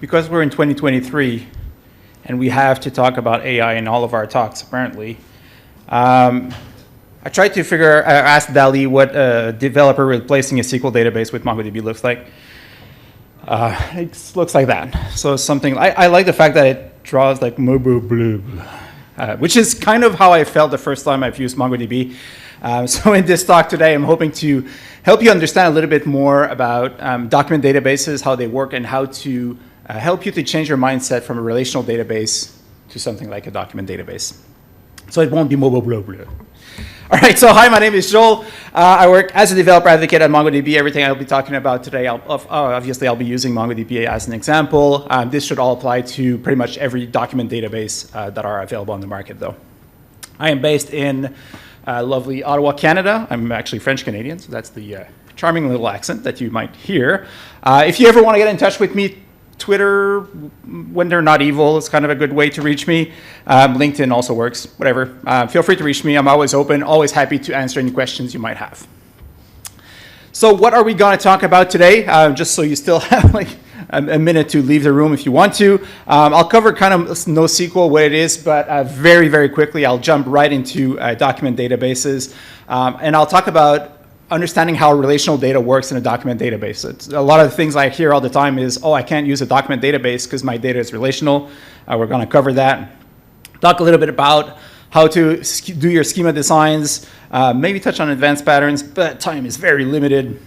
because we're in 2023 and we have to talk about AI in all of our talks, apparently, I tried to ask DALL-E what a developer replacing a SQL database with MongoDB looks like. It looks like that. So something, I like the fact that it draws like which is kind of how I felt the first time I've used MongoDB. So in this talk today, I'm hoping to help you understand a little bit more about document databases, how they work, and how to help you to change your mindset from a relational database to something like a document database. So it won't be All right, so hi, my name is Joel. I work as a developer advocate at MongoDB. Everything I'll be talking about today, obviously I'll be using MongoDB as an example. This should all apply to pretty much every document database that are available on the market, though. I am based in lovely Ottawa, Canada. I'm actually French-Canadian, so that's the charming little accent that you might hear. If you ever want to get in touch with me, Twitter, when they're not evil, is kind of a good way to reach me. LinkedIn also works, whatever. Feel free to reach me. I'm always open, always happy to answer any questions you might have. So what are we going to talk about today? Just so you still have like a minute to leave the room if you want to. I'll cover kind of NoSQL, what it is, but very, very quickly, I'll jump right into document databases. And I'll talk about understanding how relational data works in a document database. A lot of the things I hear all the time is, oh, I can't use a document database because my data is relational. We're going to cover that. Talk a little bit about how to do your schema designs, maybe touch on advanced patterns, but time is very limited.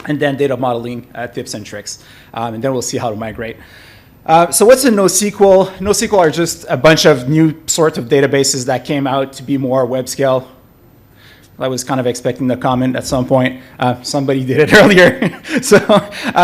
And then data modeling tips and tricks. And then we'll see how to migrate. So what's a NoSQL? NoSQL are just a bunch of new sorts of databases that came out to be more web scale. I was kind of expecting the comment at some point. Somebody did it earlier. So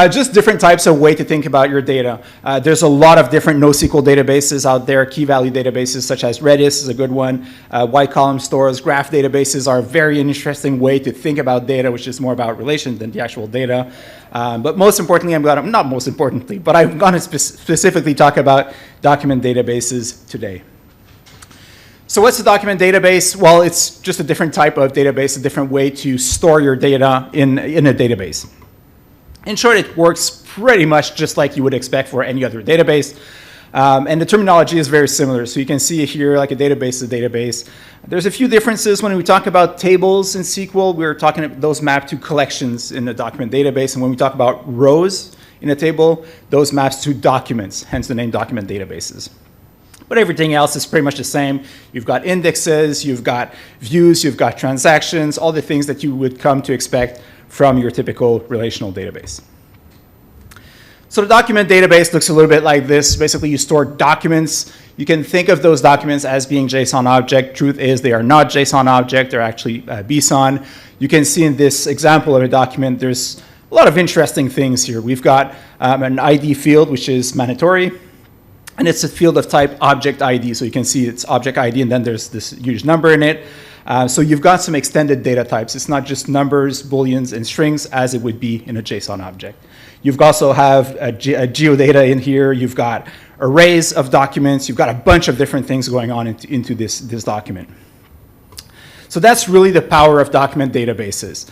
just different types of way to think about your data. There's a lot of different NoSQL databases out there. Key value databases such as Redis is a good one. White column stores, graph databases are a very interesting way to think about data, which is more about relation than the actual data. But most importantly, not most importantly, but I'm going to specifically talk about document databases today. So what's a document database? Well, it's just a different type of database, a different way to store your data in a database. In short, it works pretty much just like you would expect for any other database. And the terminology is very similar. So you can see here, like a database is a database. There's a few differences when we talk about tables in SQL. We're talking about those map to collections in the document database. And when we talk about rows in a table, those maps to documents, hence the name document databases. But everything else is pretty much the same. You've got indexes, you've got views, you've got transactions, all the things that you would come to expect from your typical relational database. So the document database looks a little bit like this. Basically, you store documents. You can think of those documents as being JSON object. Truth is, they are not JSON object. They're actually BSON. You can see in this example of a document, there's a lot of interesting things here. We've got an ID field, which is mandatory. And it's a field of type object ID. So you can see it's object ID, and then there's this huge number in it. So you've got some extended data types. It's not just numbers, booleans, and strings as it would be in a JSON object. You've also have a geodata in here. You've got arrays of documents. You've got a bunch of different things going on into this document. So that's really the power of document databases.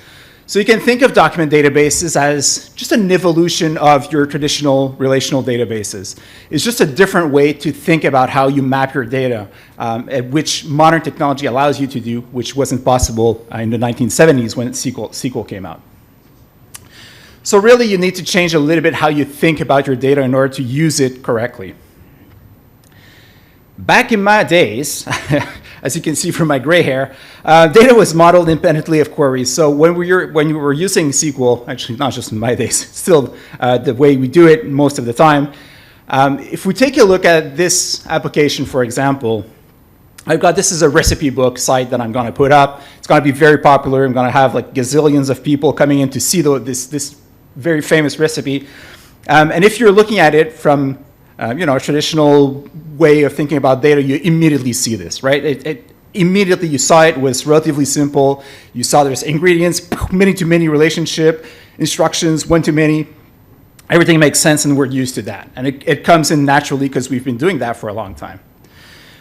So you can think of document databases as just an evolution of your traditional relational databases. It's just a different way to think about how you map your data, which modern technology allows you to do, which wasn't possible in the 1970s when SQL came out. So really, you need to change a little bit how you think about your data in order to use it correctly. Back in my days, as you can see from my gray hair, data was modeled independently of queries. So when we were using SQL, actually not just in my days, still the way we do it most of the time, if we take a look at this application, for example, this is a recipe book site that I'm going to put up. It's going to be very popular. I'm going to have like gazillions of people coming in to see this very famous recipe. And if you're looking at it from a traditional way of thinking about data, you immediately see this, right? Immediately you saw it was relatively simple. You saw there's ingredients, many-to-many relationship, instructions, one-to-many. Everything makes sense and we're used to that. And it comes in naturally because we've been doing that for a long time.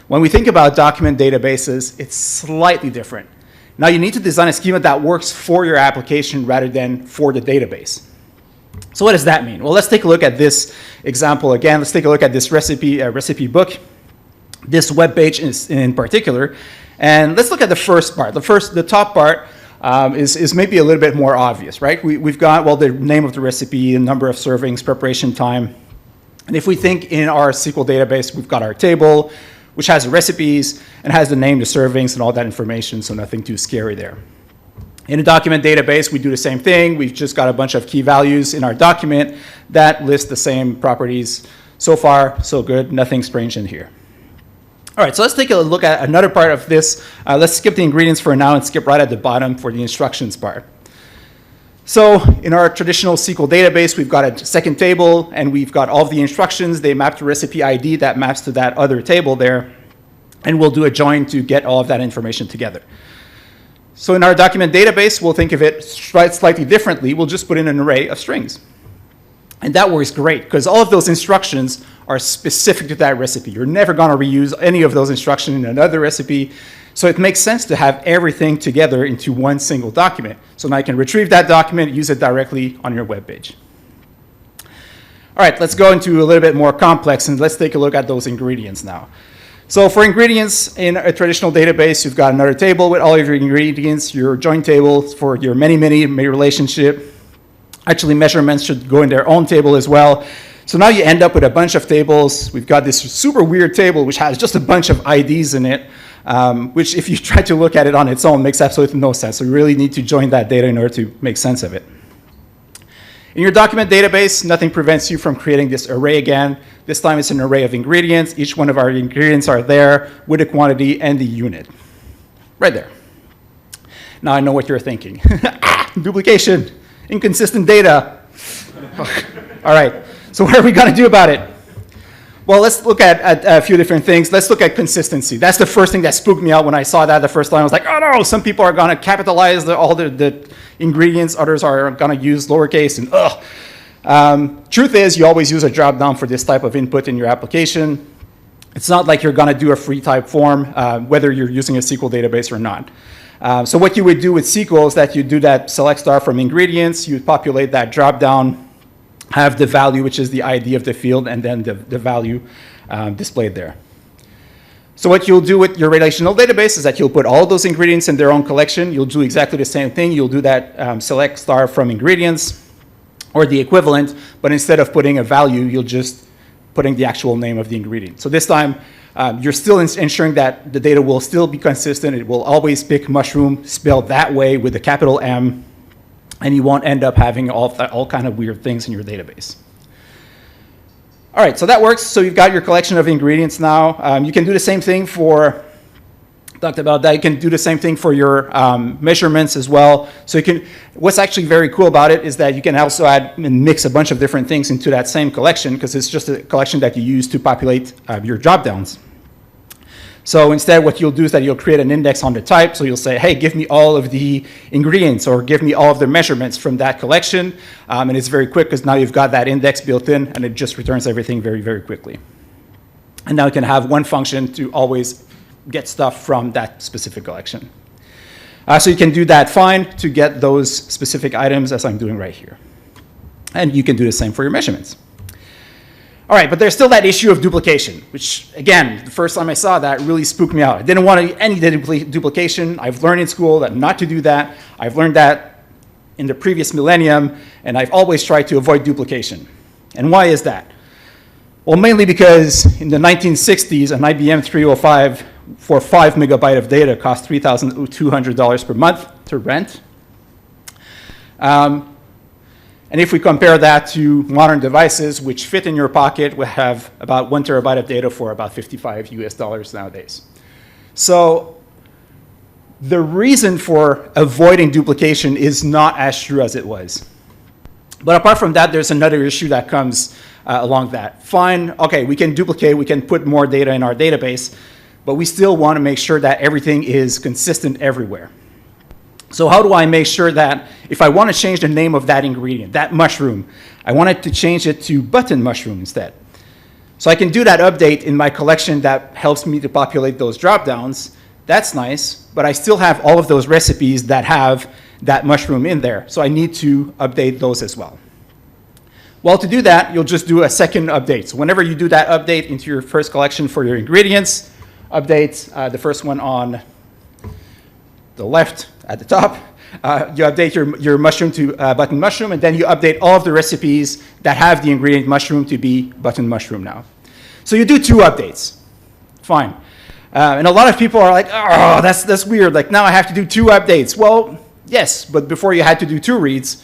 When we think about document databases, it's slightly different. Now you need to design a schema that works for your application rather than for the database. So what does that mean? Well, let's take a look at this example again. Let's take a look at this recipe book, this web page in particular. And let's look at the first part. The top part is maybe a little bit more obvious, right? We've got, well, the name of the recipe, the number of servings, preparation time. And if we think in our SQL database, we've got our table, which has the recipes and has the name, the servings, and all that information, so nothing too scary there. In a document database, we do the same thing. We've just got a bunch of key values in our document that list the same properties. So far, so good, nothing strange in here. All right, so let's take a look at another part of this. Let's skip the ingredients for now and skip right at the bottom for the instructions part. So in our traditional SQL database, we've got a second table, and we've got all of the instructions. They map to recipe ID that maps to that other table there, and we'll do a join to get all of that information together. So in our document database, we'll think of it slightly differently. We'll just put in an array of strings. And that works great, because all of those instructions are specific to that recipe. You're never going to reuse any of those instructions in another recipe. So it makes sense to have everything together into one single document. So now you can retrieve that document, use it directly on your web page. All right, let's go into a little bit more complex, and let's take a look at those ingredients now. So for ingredients in a traditional database, you've got another table with all of your ingredients, your join table for your many relationship. Actually, measurements should go in their own table as well. So now you end up with a bunch of tables. We've got this super weird table which has just a bunch of IDs in it, which if you try to look at it on its own makes absolutely no sense. So you really need to join that data in order to make sense of it. In your document database, nothing prevents you from creating this array again. This time it's an array of ingredients. Each one of our ingredients are there with the quantity and the unit. Right there. Now I know what you're thinking. Duplication, inconsistent data. All right, so what are we going to do about it? Well, let's look at a few different things. Let's look at consistency. That's the first thing that spooked me out when I saw that the first time. I was like, oh no, some people are going to capitalize all the ingredients, others are going to use lowercase, and ugh. Truth is, you always use a drop down for this type of input in your application. It's not like you're going to do a free type form, whether you're using a SQL database or not. So what you would do with SQL is that you do that select star from ingredients, you populate that drop down, have the value, which is the ID of the field, and then the value displayed there. So what you'll do with your relational database is that you'll put all those ingredients in their own collection. You'll do exactly the same thing. You'll do that select star from ingredients, or the equivalent, but instead of putting a value, you'll just putting the actual name of the ingredient. So this time, you're still ensuring that the data will still be consistent. It will always pick mushroom spelled that way with a capital M, and you won't end up having all kind of weird things in your database. All right, so that works. So you've got your collection of ingredients now. You can do the same thing for, talked about that. You can do the same thing for your measurements as well. So you can, what's actually very cool about it is that you can also add and mix a bunch of different things into that same collection, because it's just a collection that you use to populate your dropdowns. So instead, what you'll do is that you'll create an index on the type. So you'll say, hey, give me all of the ingredients, or give me all of the measurements from that collection. And it's very quick, because now you've got that index built in, and it just returns everything very quickly. And now you can have one function to always get stuff from that specific collection. So you can do that fine to get those specific items, as I'm doing right here. And you can do the same for your measurements. All right, but there's still that issue of duplication, which, again, the first time I saw that really spooked me out. I didn't want any duplication. I've learned in school that not to do that. I've learned that in the previous millennium, and I've always tried to avoid duplication. And why is that? Well, mainly because in the 1960s, an IBM 305 for 5 megabytes of data cost $3,200 per month to rent. And if we compare that to modern devices, which fit in your pocket, we have about 1 terabyte of data for about $55 US nowadays. So the reason for avoiding duplication is not as true as it was. But apart from that, there's another issue that comes along that. Fine, okay, we can duplicate, we can put more data in our database, but we still want to make sure that everything is consistent everywhere. So how do I make sure that if I want to change the name of that ingredient, that mushroom, I want it to change it to button mushroom instead? So I can do that update in my collection that helps me to populate those dropdowns. That's nice, but I still have all of those recipes that have that mushroom in there. So I need to update those as well. Well, to do that, you'll just do a second update. So whenever you do that update into your first collection for your ingredients, update the first one on the left at the top. You update your mushroom to button mushroom, and then you update all of the recipes that have the ingredient mushroom to be button mushroom now. So you do 2 updates. Fine. And a lot of people are like, oh, that's weird. Like, now I have to do 2 updates. Well, yes, but before you had to do 2 reads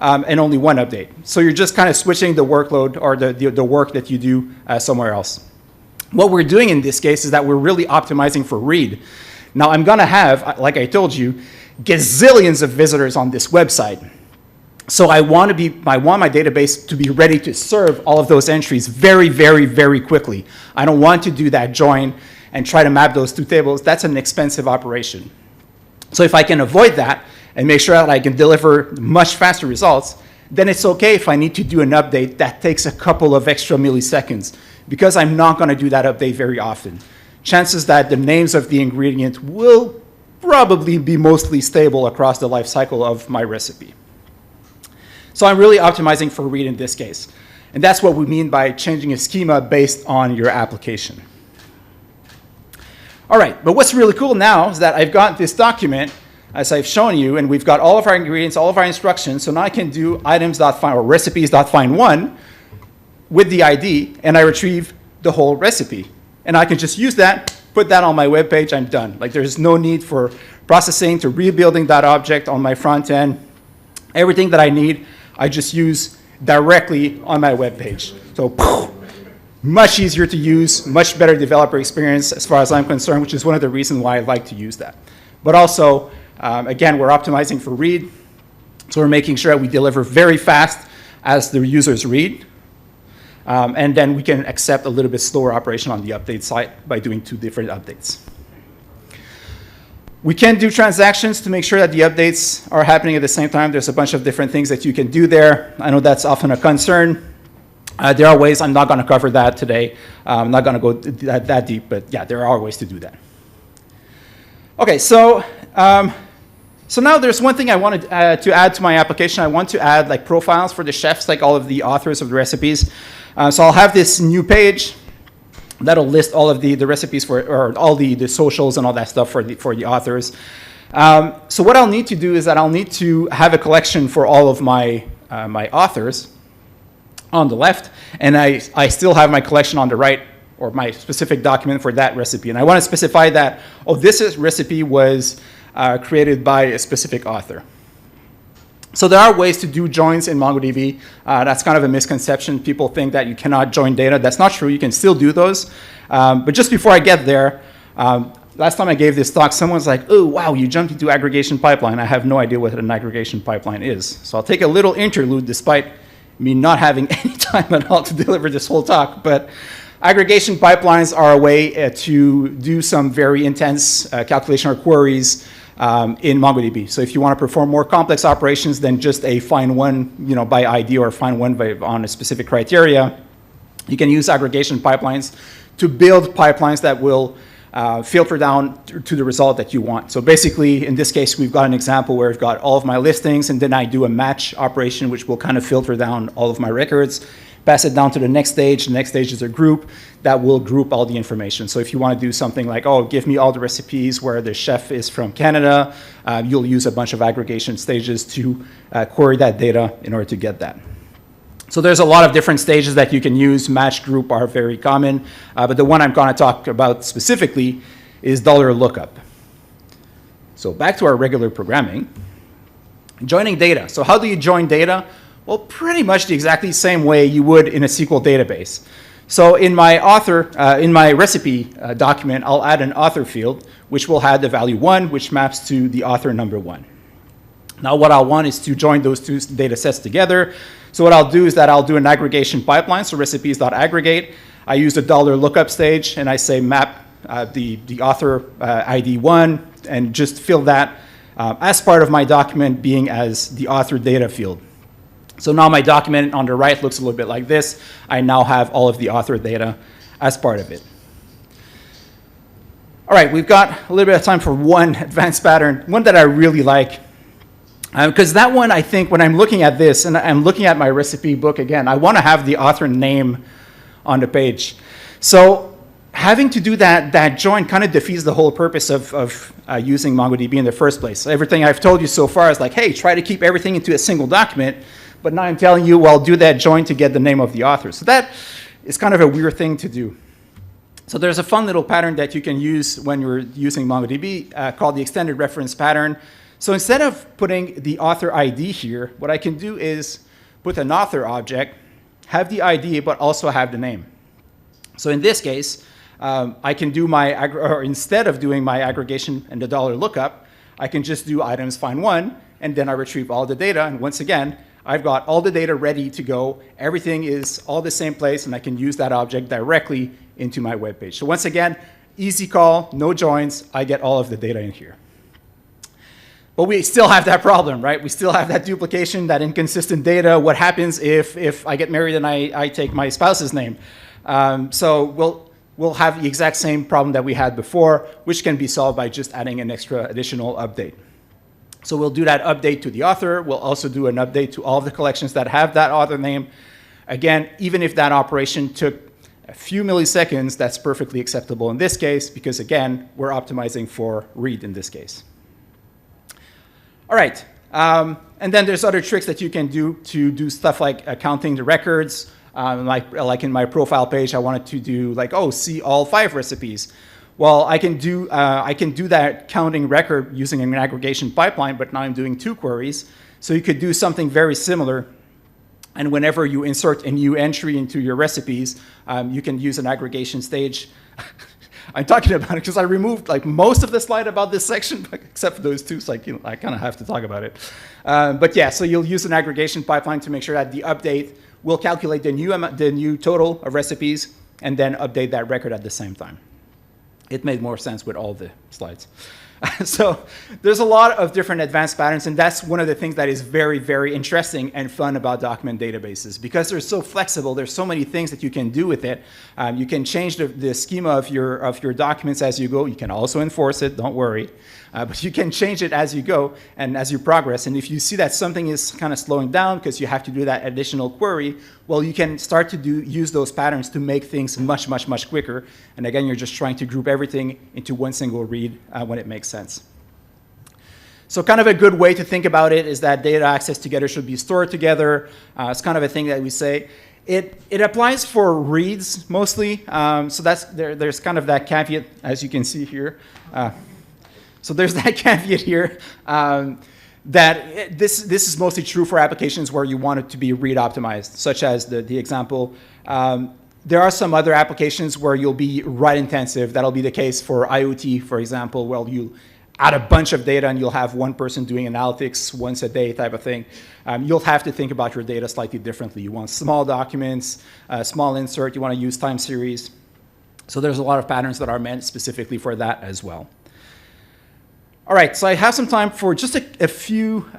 and only 1 update. So you're just kind of switching the workload or the work that you do somewhere else. What we're doing in this case is that we're really optimizing for read. Now, I'm going to have, like I told you, gazillions of visitors on this website. So I want my database to be ready to serve all of those entries very, very, very quickly. I don't want to do that join and try to map those 2 tables. That's an expensive operation. So if I can avoid that and make sure that I can deliver much faster results, then it's okay if I need to do an update that takes a couple of extra milliseconds, because I'm not going to do that update very often. Chances that the names of the ingredient will probably be mostly stable across the life cycle of my recipe. So I'm really optimizing for read in this case. And that's what we mean by changing a schema based on your application. All right, but what's really cool now is that I've got this document, as I've shown you, and we've got all of our ingredients, all of our instructions. So now I can do items.find or recipes.find1 with the ID, and I retrieve the whole recipe. And I can just use that, put that on my web page, I'm done. Like, there's no need for processing to rebuilding that object on my front end. Everything that I need, I just use directly on my web page. So much easier to use, much better developer experience as far as I'm concerned, which is one of the reasons why I like to use that. But also, again, we're optimizing for read. So we're making sure that we deliver very fast as the users read. And then we can accept a little bit slower operation on the update side by doing 2 different updates. We can do transactions to make sure that the updates are happening at the same time. There's a bunch of different things that you can do there. I know that's often a concern. There are ways. I'm not going to cover that today. I'm not going to go that deep, but yeah, there are ways to do that. Okay, so now there's one thing I wanted to add to my application. I want to add like profiles for the chefs, like all of the authors of the recipes. So I'll have this new page that'll list all of the recipes for, or all the socials and all that stuff for the authors. So what I'll need to do is that I'll need to have a collection for all of my my authors on the left, and I still have my collection on the right, or my specific document for that recipe. And I want to specify that, oh, this recipe was created by a specific author. So there are ways to do joins in MongoDB. That's kind of a misconception. People think that you cannot join data. That's not true. You can still do those. But just before I get there, last time I gave this talk, someone's like, oh, wow, you jumped into aggregation pipeline. I have no idea what an aggregation pipeline is. So I'll take a little interlude despite me not having any time at all to deliver this whole talk. But aggregation pipelines are a way to do some very intense calculation or queries in MongoDB. So if you want to perform more complex operations than just a find one, by ID or find one on a specific criteria, you can use aggregation pipelines to build pipelines that will filter down to the result that you want. So basically, in this case, we've got an example where I've got all of my listings, and then I do a match operation, which will kind of filter down all of my records, pass it down to the next stage. The next stage is a group that will group all the information. So if you want to do something like, oh, give me all the recipes where the chef is from Canada, you'll use a bunch of aggregation stages to query that data in order to get that. So there's a lot of different stages that you can use. Match, group are very common, but the one I'm going to talk about specifically is $lookup. So back to our regular programming. Joining data. So how do you join data? Well, pretty much the exactly same way you would in a SQL database. So in my recipe document, I'll add an author field, which will have the value 1, which maps to the author number 1. Now what I'll want is to join those 2 data sets together. So what I'll do is that I'll do an aggregation pipeline, so recipes.aggregate. I use the $lookup stage, and I say map the author ID 1, and just fill that as part of my document being as the author data field. So now my document on the right looks a little bit like this. I now have all of the author data as part of it. All right, we've got a little bit of time for one advanced pattern, one that I really like. Because that one, I think, when I'm looking at this, and I'm looking at my recipe book again, I want to have the author name on the page. So having to do that join kind of defeats the whole purpose of using MongoDB in the first place. So everything I've told you so far is like, hey, try to keep everything into a single document. But now I'm telling you, well, do that join to get the name of the author. So that is kind of a weird thing to do. So there's a fun little pattern that you can use when you're using MongoDB called the extended reference pattern. So instead of putting the author ID here, what I can do is put an author object, have the ID, but also have the name. So in this case, I can do or instead of doing my aggregation and the $lookup, I can just do items find one, and then I retrieve all the data. And once again, I've got all the data ready to go. Everything is all the same place, and I can use that object directly into my web page. So once again, easy call, no joins. I get all of the data in here. But we still have that problem, right? We still have that duplication, that inconsistent data. What happens if I get married and I take my spouse's name? So we'll have the exact same problem that we had before, which can be solved by just adding an extra additional update. So we'll do that update to the author. We'll also do an update to all of the collections that have that author name. Again, even if that operation took a few milliseconds, that's perfectly acceptable in this case, because again, we're optimizing for read in this case. All right, and then there's other tricks that you can do to do stuff like counting the records. Like in my profile page, I wanted to do like, oh, see all 5 recipes. Well, I can do that counting record using an aggregation pipeline, but now I'm doing 2 queries. So you could do something very similar. And whenever you insert a new entry into your recipes, you can use an aggregation stage. I'm talking about it because I removed like most of the slide about this section, except for those 2, so I kind of have to talk about it. But yeah, so you'll use an aggregation pipeline to make sure that the update will calculate the new total of recipes and then update that record at the same time. It made more sense with all the slides. So there's a lot of different advanced patterns, and that's one of the things that is very, very interesting and fun about document databases, because they're so flexible. There's so many things that you can do with it. You can change the schema of your documents as you go. You can also enforce it, don't worry. But you can change it as you go and as you progress. And if you see that something is kind of slowing down because you have to do that additional query, well, you can start to use those patterns to make things much, much, much quicker. And again, you're just trying to group everything into one single read when it makes sense. So kind of a good way to think about it is that data access together should be stored together. It's kind of a thing that we say. It applies for reads mostly. So there's kind of that caveat, as you can see here. So there's that caveat here that this is mostly true for applications where you want it to be read optimized, such as the example. There are some other applications where you'll be write intensive. That'll be the case for IoT, for example, where you add a bunch of data and you'll have one person doing analytics once a day type of thing. You'll have to think about your data slightly differently. You want small documents, small insert, you want to use time series. So there's a lot of patterns that are meant specifically for that as well. All right, so I have some time for just a few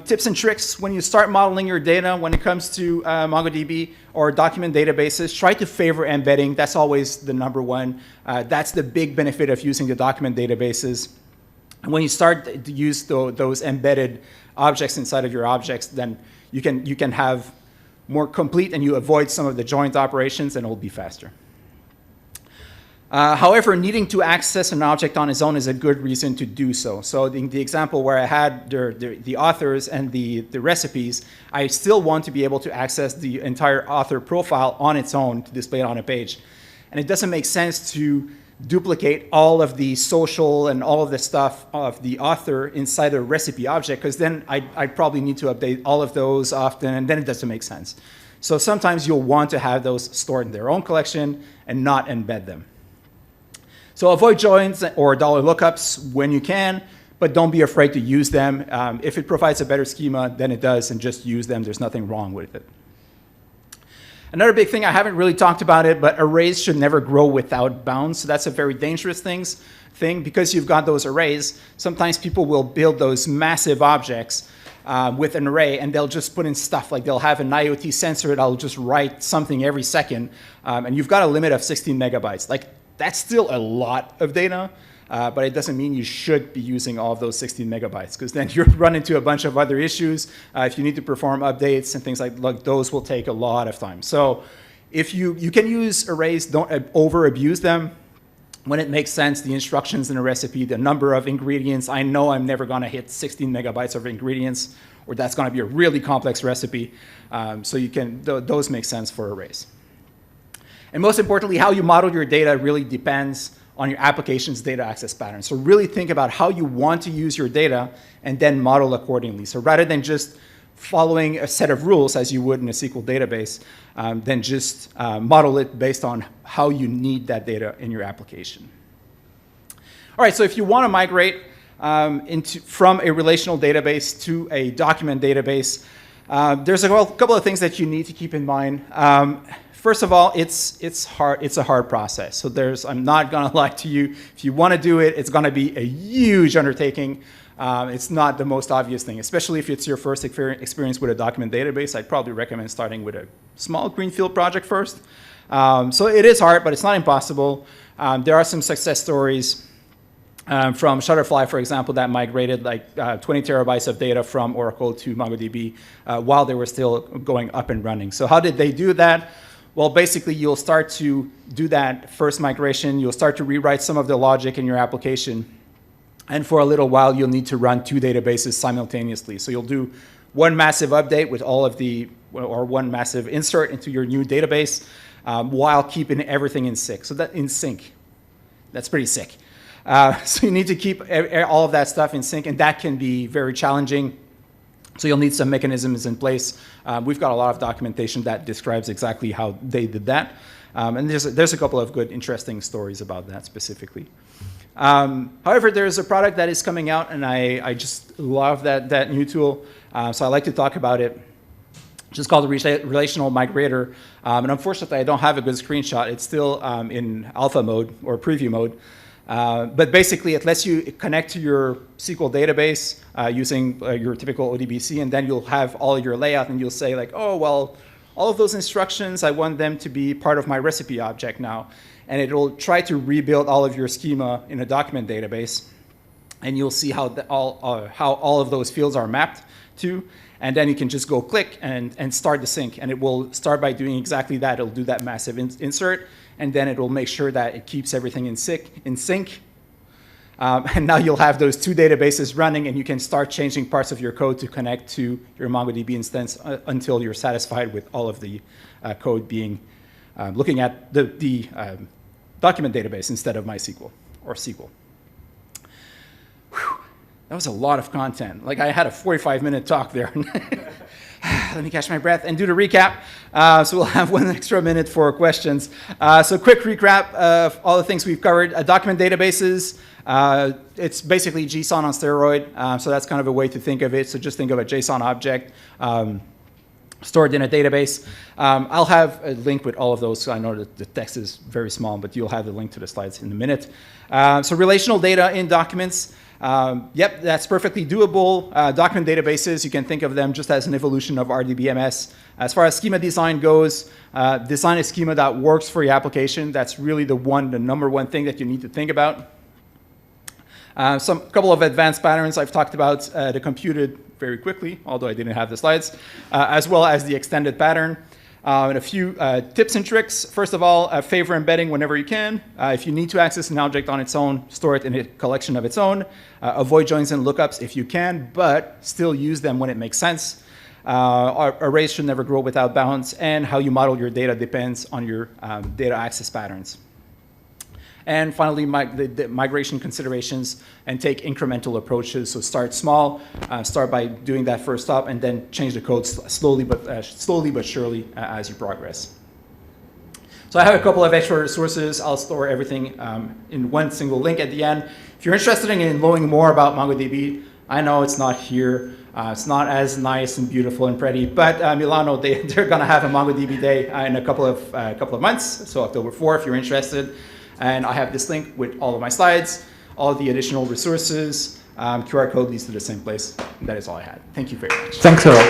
tips and tricks when you start modeling your data when it comes to MongoDB or document databases. Try to favor embedding. That's always the number one. That's the big benefit of using the document databases. And when you start to use those embedded objects inside of your objects, then you can have more complete and you avoid some of the joint operations and it'll be faster. However, needing to access an object on its own is a good reason to do so. So in the example where I had the authors and the recipes, I still want to be able to access the entire author profile on its own to display it on a page. And it doesn't make sense to duplicate all of the social and all of the stuff of the author inside a recipe object, because then I probably need to update all of those often, and then it doesn't make sense. So sometimes you'll want to have those stored in their own collection and not embed them. So avoid joins or dollar lookups when you can, but don't be afraid to use them. If it provides a better schema, then it does, and just use them. There's nothing wrong with it. Another big thing, I haven't really talked about it, but arrays should never grow without bounds. So that's a very dangerous thing because you've got those arrays. Sometimes people will build those massive objects with an array, and they'll just put in stuff like they'll have an IoT sensor that'll just write something every second, and you've got a limit of 16 megabytes. Like, that's still a lot of data. but it doesn't mean you should be using all of those 16 megabytes, because then you run into a bunch of other issues. If you need to perform updates and things like those will take a lot of time. So if you can use arrays, don't over abuse them. When it makes sense, the instructions in a recipe, the number of ingredients, I know I'm never going to hit 16 megabytes of ingredients, or that's going to be a really complex recipe. So you can, those make sense for arrays. And most importantly, how you model your data really depends on your application's data access pattern. So really think about how you want to use your data and then model accordingly. So rather than just following a set of rules as you would in a SQL database, then just model it based on how you need that data in your application. All right, so if you want to migrate from a relational database to a document database, there's a couple of things that you need to keep in mind. First of all, it's hard. It's a hard process. So I'm not going to lie to you. If you want to do it, it's going to be a huge undertaking. It's not the most obvious thing, especially if it's your first experience with a document database. I'd probably recommend starting with a small greenfield project first. So it is hard, but it's not impossible. There are some success stories from Shutterfly, for example, that migrated like 20 terabytes of data from Oracle to MongoDB while they were still going up and running. So how did they do that? Well, basically, you'll start to do that first migration. You'll start to rewrite some of the logic in your application. And for a little while, you'll need to run two databases simultaneously. So you'll do one massive update with all of or one massive insert into your new database while keeping everything in sync. So that's pretty sick. So you need to keep all of that stuff in sync, and that can be very challenging. So you'll need some mechanisms in place. We've got a lot of documentation that describes exactly how they did that. And there's a couple of good, interesting stories about that specifically. However, there's a product that is coming out, and I just love that new tool. So I like to talk about it. It's just called the Relational Migrator. And unfortunately, I don't have a good screenshot. It's still in alpha mode or preview mode. But basically, it lets you connect to your SQL database using your typical ODBC, and then you'll have all your layout, and you'll say like, oh, well, all of those instructions, I want them to be part of my recipe object now. And it will try to rebuild all of your schema in a document database, and you'll see how all of those fields are mapped to. And then you can just go click and start the sync, and it will start by doing exactly that. It'll do that massive insert, and then it will make sure that it keeps everything in sync. And now you'll have those two databases running, and you can start changing parts of your code to connect to your MongoDB instance until you're satisfied with all of the code being looking at the document database instead of MySQL or SQL. Whew. That was a lot of content. Like I had a 45-minute talk there. Let me catch my breath and do the recap. So we'll have 1 extra minute for questions. So quick recap of all the things we've covered. Document databases, it's basically JSON on steroid. So that's kind of a way to think of it. So just think of a JSON object stored in a database. I'll have a link with all of those. So I know that the text is very small, but you'll have the link to the slides in a minute. So relational data in documents. Yep, that's perfectly doable. Document databases, you can think of them just as an evolution of RDBMS. As far as schema design goes, design a schema that works for your application. That's really the number one thing that you need to think about. Couple of advanced patterns I've talked about, the computed very quickly, although I didn't have the slides, as well as the extended pattern. And a few tips and tricks. First of all, favor embedding whenever you can. If you need to access an object on its own, store it in a collection of its own. Avoid joins and lookups if you can, but still use them when it makes sense. Arrays should never grow without bounds, and how you model your data depends on your data access patterns. And finally, the migration considerations, and take incremental approaches. So start small, start by doing that first stop, and then change the code slowly but surely as you progress. So I have a couple of extra resources. I'll store everything in one single link at the end. If you're interested in knowing more about MongoDB, I know it's not here. It's not as nice and beautiful and pretty, but Milano, they're going to have a MongoDB day in a couple of months, so October 4 if you're interested. And I have this link with all of my slides, all the additional resources. QR code leads to the same place. And that is all I had. Thank you very much. Thanks a lot.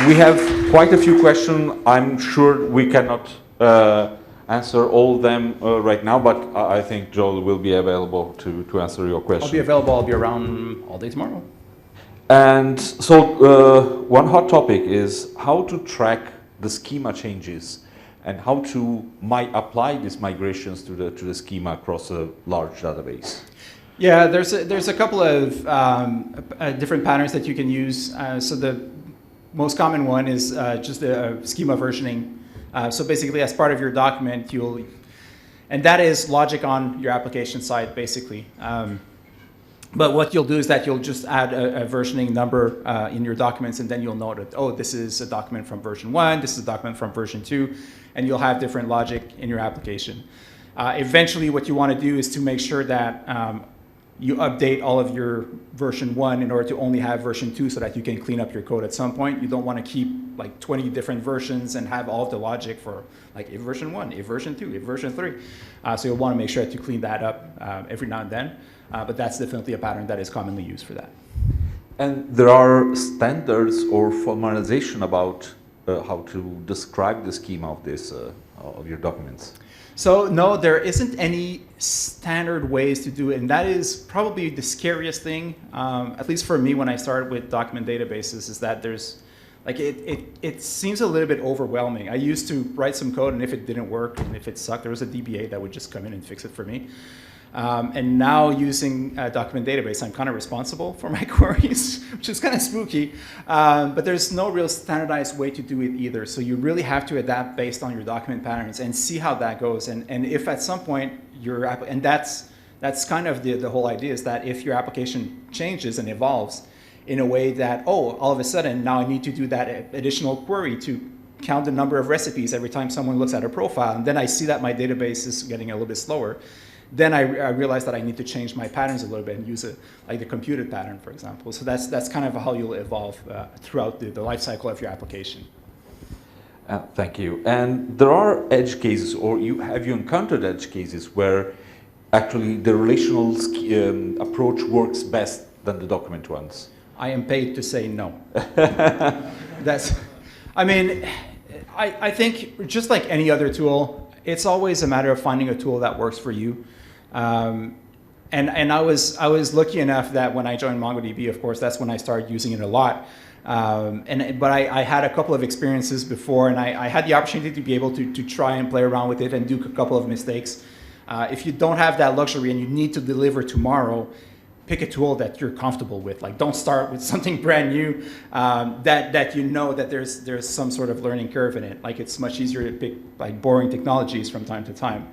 We have quite a few questions. I'm sure we cannot answer all of them right now, but I think Joel will be available to answer your question. I'll be available. I'll be around all day tomorrow. And so one hot topic is how to track the schema changes and how to apply these migrations to the schema across a large database. Yeah, there's a couple of different patterns that you can use. So the most common one is just a schema versioning. So basically, as part of your document, and that is logic on your application side, basically. But what you'll do is that you'll just add a versioning number in your documents, and then you'll note that, oh, this is a document from version 1, this is a document from version 2, and you'll have different logic in your application. Eventually, what you want to do is to make sure that you update all of your version 1 in order to only have version 2 so that you can clean up your code at some point. You don't want to keep like 20 different versions and have all of the logic for like if version 1, if version 2, if version 3. So you'll want to make sure that you clean that up every now and then. But that's definitely a pattern that is commonly used for that. And there are standards or formalization about how to describe the schema of this of your documents. So no, there isn't any standard ways to do it, and that is probably the scariest thing, at least for me when I started with document databases, is that there's, like, it seems a little bit overwhelming. I used to write some code, and if it didn't work, and if it sucked, there was a DBA that would just come in and fix it for me. And now using a document database, I'm kind of responsible for my queries, which is kind of spooky. But there's no real standardized way to do it either. So you really have to adapt based on your document patterns and see how that goes. And if at some point and that's kind of the whole idea, is that if your application changes and evolves in a way that, oh, all of a sudden now I need to do that additional query to count the number of recipes every time someone looks at a profile, and then I see that my database is getting a little bit slower, then I realize that I need to change my patterns a little bit and use like the computed pattern, for example. So that's kind of how you'll evolve throughout the life cycle of your application. Thank you. And there are edge cases, or have you encountered edge cases where actually the relational approach works best than the document ones? I am paid to say no. I think just like any other tool, it's always a matter of finding a tool that works for you. And I was lucky enough that when I joined MongoDB, of course, that's when I started using it a lot. But I had a couple of experiences before, and I had the opportunity to be able to try and play around with it and do a couple of mistakes. If you don't have that luxury and you need to deliver tomorrow, pick a tool that you're comfortable with. Like, don't start with something brand new that you know that there's some sort of learning curve in it. Like, it's much easier to pick like boring technologies from time to time.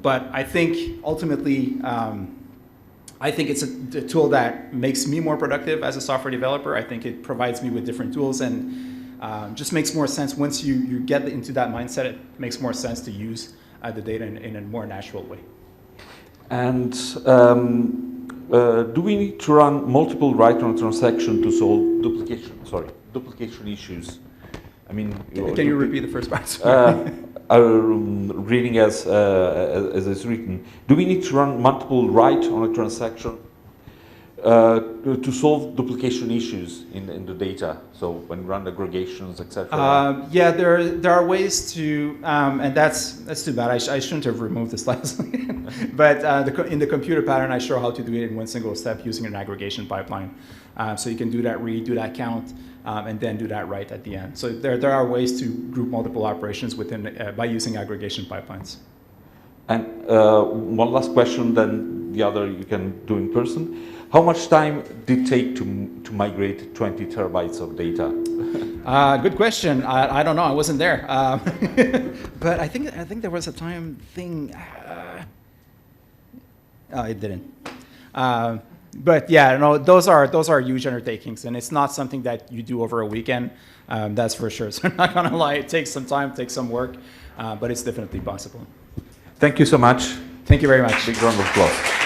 But I think ultimately, I think it's a tool that makes me more productive as a software developer. I think it provides me with different tools, and just makes more sense once you get into that mindset. It makes more sense to use the data in a more natural way. And do we need to run multiple write on a transaction to solve duplication issues? I mean, can you repeat the first part? Reading as it's written, do we need to run multiple write on a transaction to solve duplication issues in the data? So when you run aggregations, etc. Yeah, there are ways to, and that's too bad. I shouldn't have removed the slides. But in the computer pattern, I show how to do it in one single step using an aggregation pipeline. So you can do that read, do that count, and then do that write at the end. So there are ways to group multiple operations within by using aggregation pipelines. And one last question, then the other you can do in person. How much time did it take to migrate 20 terabytes of data? Good question. I don't know. I wasn't there. But I think there was a time thing. It didn't. But yeah, no, those are huge undertakings, and it's not something that you do over a weekend. That's for sure. So I'm not gonna lie. It takes some time, takes some work, but it's definitely possible. Thank you so much. Thank you very much. Big round of applause.